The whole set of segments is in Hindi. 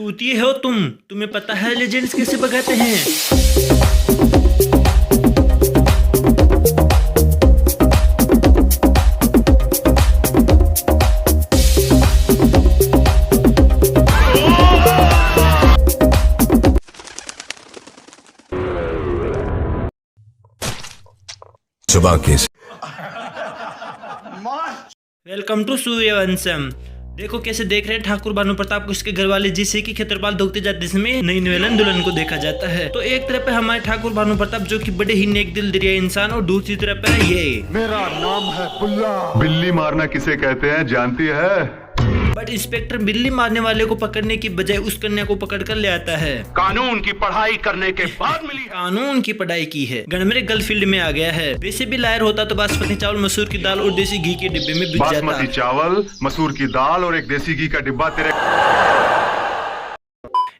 चूतिए हो तुम, तुम्हें पता है लेजेंड्स कैसे भगाते हैं? Welcome to Suryavansham. देखो कैसे देख रहे हैं ठाकुर भानु प्रताप को इसके घर वाले, जिससे कि खेतरपाल धोखते जाते समय नई नवेलन दुल्हन को देखा जाता है। तो एक तरफ है हमारे ठाकुर भानु प्रताप जो कि बड़े ही नेक दिल दरिया इंसान, और दूसरी तरफ है ये मेरा नाम है बुल्ला। बिल्ली मारना किसे कहते हैं जानती है? बट इंस्पेक्टर बिल्ली मारने वाले को पकड़ने की बजाय उस कन्या को पकड़ कर ले आता है। कानून की पढ़ाई करने के बाद मिली। कानून की पढ़ाई की है, गणमेरे गल फील्ड में आ गया है। वैसे भी लायर होता तो बासमती चावल, मसूर की दाल और देसी घी के डिब्बे में बिक जाता। बासमती चावल, मसूर की दाल और एक देसी घी का डिब्बा तेरे।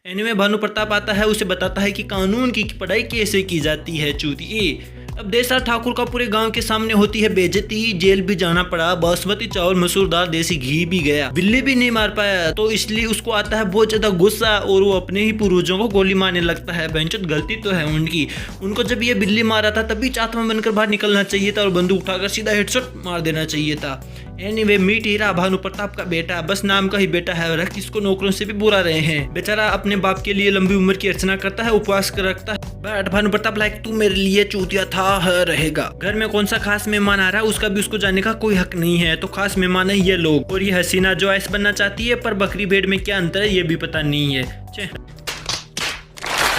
एनीवे भानु प्रताप आता है, उसे बताता है कि कानून की पढ़ाई कैसे की जाती है चूतिए। अब देर साथ ठाकुर का पूरे गांव के सामने होती है बेइज्जती, जेल भी जाना पड़ा, बासमती चावल, मसूर दाल, देसी घी भी गया, बिल्ली भी नहीं मार पाया, तो इसलिए उसको आता है बहुत ज्यादा गुस्सा और वो अपने ही पूर्वजों को गोली मारने लगता है। बेंचत गलती तो है उनकी, उनको जब ये बिल्ली मारा था तभी चातमा बनकर बाहर निकलना चाहिए था और बंदूक उठाकर सीधा हेडशॉट मार देना चाहिए था। एनीवे मीट हीरा भानु प्रताप का बेटा, बस नाम का ही बेटा है, रख इसको नौकरों से भी बुरा रहे हैं। बेचारा अपने बाप के लिए लंबी उम्र की अर्चना करता है, उपवास कर रखता है। बट भानु प्रताप लाइक तू मेरे लिए चूतिया था रहेगा। घर में कौन सा खास मेहमान आ रहा है उसका भी उसको जानने का कोई हक नहीं है, तो खास मेहमान है ये लोग। और ये हसीना जो ऐस बनना चाहती है, पर बकरी भेड़ में क्या अंतर है ये भी पता नहीं है।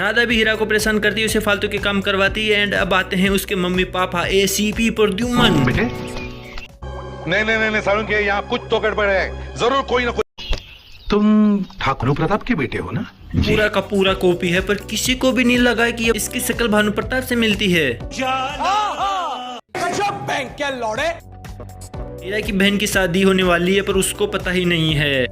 राधा भी हीरा को परेशान करती है, उसे फालतू के काम करवाती है। एंड अब आते हैं उसके मम्मी पापा ACP प्रद्युमन। बेटे नहीं सारुण के यहाँ कुछ तो गड़बड़ है, जरूर कोई ना कोई। तुम ठाकुर प्रताप के बेटे हो ना? पूरा का पूरा कॉपी है, पर किसी को भी नहीं लगा कि ये इसकी शक्ल भानु प्रताप से मिलती है। हीरा की बहन की शादी होने वाली है, पर उसको पता ही नहीं है।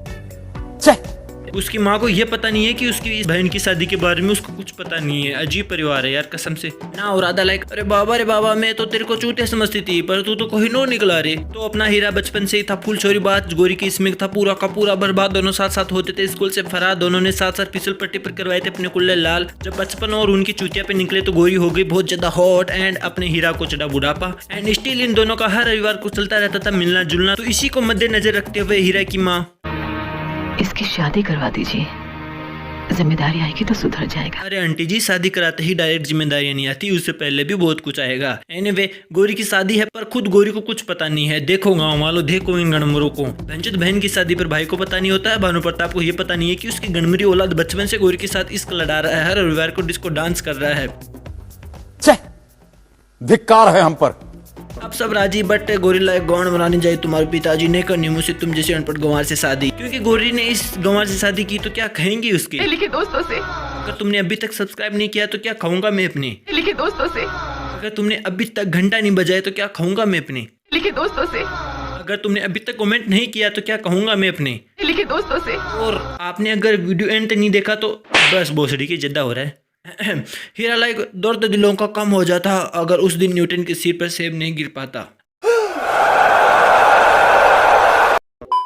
उसकी माँ को यह पता नहीं है कि उसकी इस बहन की शादी के बारे में उसको कुछ पता नहीं है। अजीब परिवार है यार कसम से ना। और राधा लाइक अरे बाबा मैं तो तेरे को चूतिया समझती थी, पर तू तो कोहिनूर निकला रे। तो अपना हीरा बचपन से ही था फुल छोरी बात, गोरी की इसमें था पूरा का पूरा बर्बाद। दोनों साथ साथ होते थे, स्कूल से फरार, दोनों ने साथ साथ फिसल पट्टी पर करवाए थे अपने कुल्ले लाल। जब बचपन और उनकी चूतिया पे निकले तो गोरी हो गई बहुत ज्यादा हॉट, एंड अपने हीरा को चढ़ा बुढ़ापा। एंड स्टिल इन दोनों का हर रविवार को चलता रहता था मिलना जुलना। तो इसी को मद्देनजर रखते हुए हीरा की माँ इसकी शादी करवा दीजिए, जिम्मेदारी आएगी तो सुधर जाएगा। अरे आंटी जी शादी कराते ही डायरेक्ट जिम्मेदारियां नहीं आती, उससे पहले भी बहुत कुछ आएगा। एनीवे गोरी की शादी है, पर खुद गोरी को कुछ पता नहीं है। देखो गाँव वालों, देखो इन गणमरों को। भंचत बहन की शादी पर भाई को पता नहीं होता है। भानु प्रताप को ये पता नहीं है कि उसकी गणमरी औलाद बचपन से गोरी के साथ इश्क लड़ा रहा है, हर रविवार को डिस्को डांस कर रहा है। धिक्कार है हम पर। अब सब राजी, बट गोरीला एक गौण बनाने जाए तुम्हारे पिताजी ने करनी मुझसे तुम जैसे अनपढ़ गंवार से शादी, क्योंकि गोरी ने इस गंवार से शादी की तो क्या कहेंगी उसके लिखे दोस्तों से। अगर तुमने अभी तक सब्सक्राइब नहीं किया तो क्या खाऊंगा मैं अपने लिखे दोस्तों से। अगर तुमने अभी तक घंटा नहीं बजाया तो क्या खाऊंगा मैं अपने लिखे दोस्तों से। अगर तुमने अभी तक कमेंट नहीं किया तो क्या कहूंगा मैं अपने लिखे दोस्तों से। और आपने अगर वीडियो एंड तक नहीं देखा तो बस भोसड़ी की जिद्दा हो रहा है। हीरा लाइक दर्द दिलों का कम हो जाता अगर उस दिन न्यूटन के सिर पर सेब नहीं गिर पाता।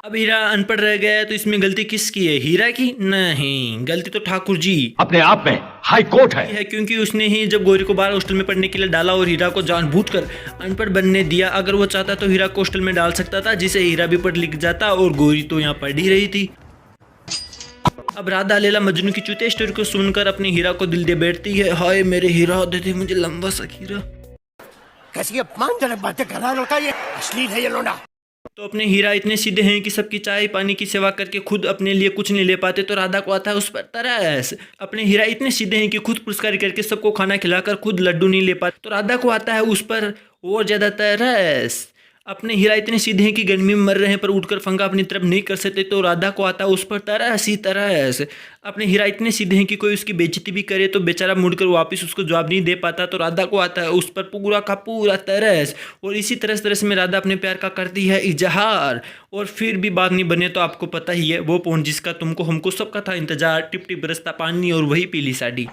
अब हीरा अनपढ़ रह गया है, तो इसमें गलती किसकी है? हीरा की नहीं, गलती तो ठाकुर जी अपने आप में हाई कोर्ट है, क्योंकि उसने ही जब गोरी को बाहर हॉस्टल में पढ़ने के लिए डाला और हीरा को जानबूझकर अनपढ़ बनने दिया। अगर वो चाहता तो हीरा को हॉस्टल में डाल सकता था, जिसे हीरा भी पढ़ लिख जाता, और गोरी तो यहाँ पढ़ ही रही थी। अब राधा लैला मजनू की चूतिया स्टोरी को सुनकर अपने हीरा को दिल दे बैठती है। हाय मेरे हीरा, दे दे मुझे लंबा सा हीरा। कैसी अपमानजनक बातें कर रहा है लड़का, ये अश्लील है ये लोंडा। तो अपने हीरा इतने सीधे हैं कि सबकी चाय पानी की सेवा करके खुद अपने लिए कुछ नहीं ले पाते, तो राधा को आता है उस पर तरस। अपने हीरा इतने सीधे हैं कि खुद पुरस्कार करके सबको खाना खिलाकर खुद लड्डू नहीं ले पाते, तो राधा को आता है उस पर और ज्यादा तरस। अपने हीरा इतने सीधे हैं कि गर्मी में मर रहे हैं पर उठकर फंगा अपनी तरफ नहीं कर सकते, तो राधा को आता है उस पर तरस ही तरस। अपने हीरा इतने सीधे हैं कि कोई उसकी बेइज्जती भी करे तो बेचारा मुड़कर वापस उसको जवाब नहीं दे पाता, तो राधा को आता है उस पर पूरा का पूरा तरस। और इसी तरस में राधा अपने प्यार का करती है इजहार, और फिर भी बात नहीं बने तो आपको पता ही है वो पौन जिसका तुमको हमको सबका था इंतजार। टिप टिप बरसता पानी और वही पीली साड़ी।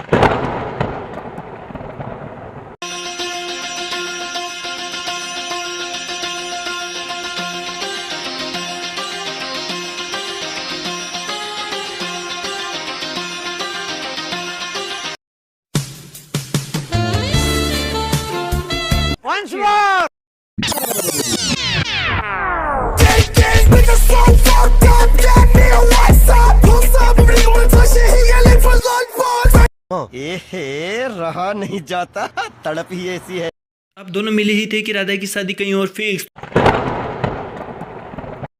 एहे रहा नहीं जाता, तड़प ही ऐसी है। अब दोनों मिले ही थे कि राधा की शादी कहीं और फिक्स,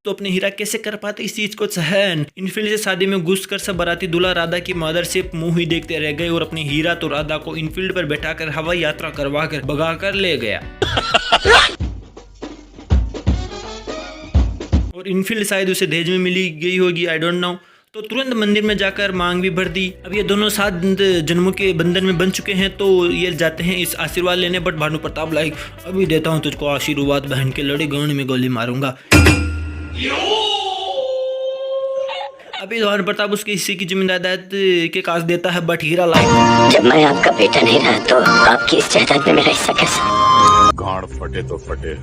तो अपने हीरा कैसे कर पाते इस चीज को सहन। इनफील्ड से शादी में घुसकर सब बाराती दूल्हा राधा की मदर से मुंह ही देखते रह गए और अपने हीरा तो राधा को इनफील्ड पर बैठाकर हवाई यात्रा करवा कर भगा कर ले गया। और इनफील्ड शायद उसे दहेज में मिली गई होगी, आई डोंट नो। तो तुरंत मंदिर में जाकर मांग भी भर दी। अब ये दोनों 7 जन्मों के बंधन में बन चुके हैं, तो ये जाते हैं इस आशीर्वाद लेने। बट भानु प्रताप लाइक अभी देता हूँ तुझको आशीर्वाद, बहन के लड़े गांड में गोली मारूंगा। अभी भानु प्रताप उसके हिस्से की जिम्मेदारी के काज देता है, बट हीरा लाइक जब मैं आपका बेटा नहीं रहा तो आपकी इस जायदाद में मेरा हिस्सा कैसा? गाड़ फटे तो फटे,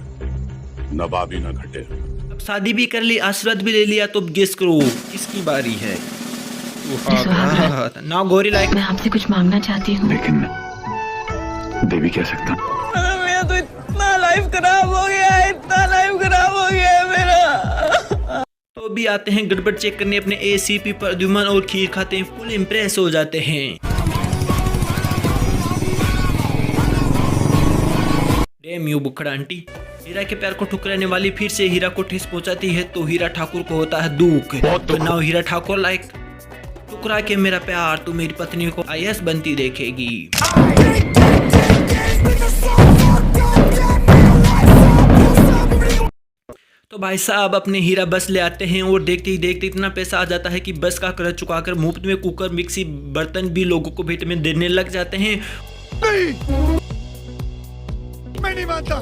नवाबी न घटे। अब शादी भी कर ली, आशीर्वाद भी ले लिया, तो गेस करो किसकी बारी है। ना गोरी लाइक मैं आपसे कुछ मांगना चाहती हूँ। लेकिन देवी कह सकता मेरा तो इतना लाइफ खराब हो गया है, इतना लाइफ खराब हो गया है मेरा। तो भी आते हैं गड़बड़ चेक करने अपने ACP प्रद्युमन और खीर खाते हैं, फुल इम्प्रेस हो जाते हैं। डैम यू बुखड़ा आंटी। हीरा के प्यार को ठुकराने वाली फिर से हीरा को ठेस पहुंचाती है, तो हीरा ठाकुर को होता है दुख। नाउ हीरा ठाकुर लाइक ठुकरा के मेरा प्यार तू मेरी पत्नी को IAS बनती देखेगी। तो भाई साहब अपने हीरा बस ले आते हैं और देखते ही देखते इतना पैसा आ जाता है कि बस का कर्ज चुकाकर मुफ्त में कुकर मिक्सी बर्तन भी लोगों को भेंट में देने लग जाते हैं। मैं नहीं मानता।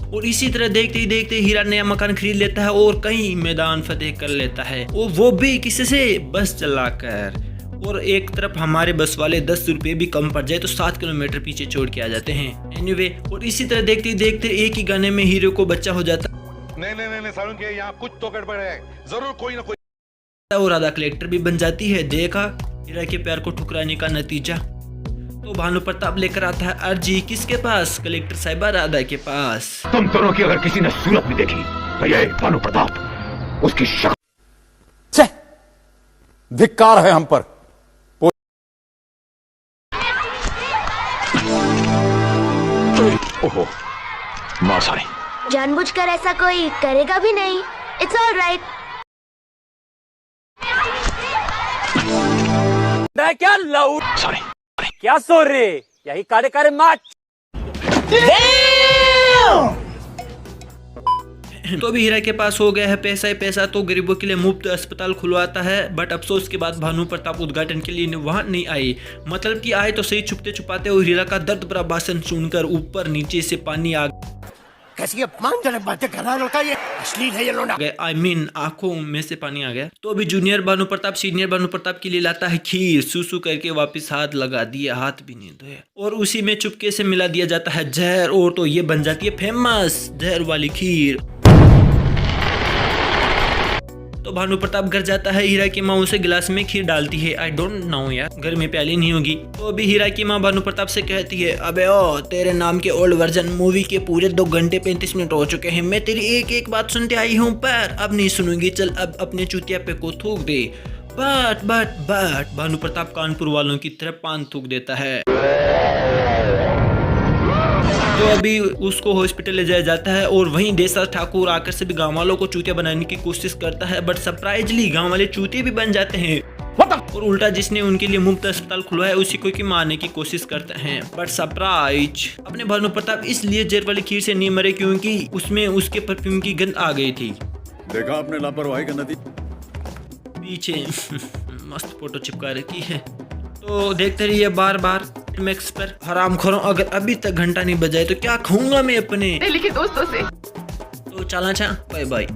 और इसी तरह देखते ही देखते हीरा नया मकान खरीद लेता है और कई मैदान फतेह कर लेता है, और वो भी किसी से बस चलाकर। और एक तरफ हमारे बस वाले 10 रुपये भी कम पड़ जाए तो 7 किलोमीटर पीछे छोड़ के आ जाते हैं। एनीवे, और इसी तरह देखते ही देखते एक ही गाने में हीरो को बच्चा हो जाता नहीं सारुण के यहाँ कुछ तो गड़बड़ है, जरूर कोई ना कोई। और राधा कलेक्टर भी बन जाती है। देखा हीरा के प्यार को ठुकराने का नतीजा। तो भानु प्रताप लेकर आता है अर्जी किसके पास? कलेक्टर साहिबा राधा के पास। तुम दोनों की अगर किसी ने सूरत भी देखी तो ये भानु प्रताप उसकी शक्ल। धिक्कार है हम पर। ओहो मां साई, जानबूझकर ऐसा कोई करेगा भी नहीं। It's all right. क्या लाउड सॉरी क्या सो रे, यही कारे कारे माच। तो अभी हीरा के पास हो गया है पैसा ही पैसा, तो गरीबों के लिए मुफ्त अस्पताल खुलवाता है। बट अफसोस के बाद भानु प्रताप उद्घाटन के लिए वहां नहीं आए। मतलब कि आए तो सही छुपते छुपाते, और हीरा का दर्द भरा भाषण सुनकर ऊपर नीचे से पानी आ कैसी अपमानजनक बातें कर रहा है लड़का, ये अश्लील है ये लोना। आई मीन आंखों में से पानी आ गया। तो अभी जूनियर भानु प्रताप सीनियर भानु प्रताप के लिए लाता है खीर। सूसू करके वापस हाथ लगा दिया, हाथ भी नहीं धोया, और उसी में चुपके से मिला दिया जाता है जहर, और तो ये बन जाती है फेमस जहर वाली खीर। तो भानु प्रताप घर जाता है, हीरा की माँ उसे गिलास में खीर डालती है। आई डोंट नो यार, घर में प्याली नहीं होगी। तो अभी हीरा की माँ भानु प्रताप से कहती है, अबे ओ तेरे नाम के ओल्ड वर्जन मूवी के पूरे 2 घंटे 35 मिनट हो चुके हैं। मैं तेरी एक एक बात सुनते आई हूँ, पर अब नहीं सुनूंगी। चल अब अपने चुतिया पे को थूक दे। बट भानु प्रताप कानपुर वालों की तरफ पान थूक देता है। तो अभी उसको हॉस्पिटल ले जाया जाता है, और वहीं देसा ठाकुर आकर सभी गांव वालों को चूतिया बनाने की कोशिश करता है। बट सरप्राइजली गांव वाले चूतिया भी बन जाते हैं, और उल्टा जिसने उनके लिए मुफ्त अस्पताल खुलवाया उसी को की मारने की कोशिश करते हैं। बट सरप्राइज, अपने भानु प्रताप इसलिए जहर वाली खीर से नहीं मरे क्योंकि उसमें उसके परफ्यूम की गंध आ गई थी। देखा आपने लापरवाही का नतीजा। पीछे मस्त फोटो चिपका रखी है। तो देखते रहिए बार बार मैक्स पर। हराम खोरों, अगर अभी तक घंटा नहीं बजाए तो क्या खाऊंगा मैं अपने दिल्ली के दोस्तों से। तो चला बाय बाय।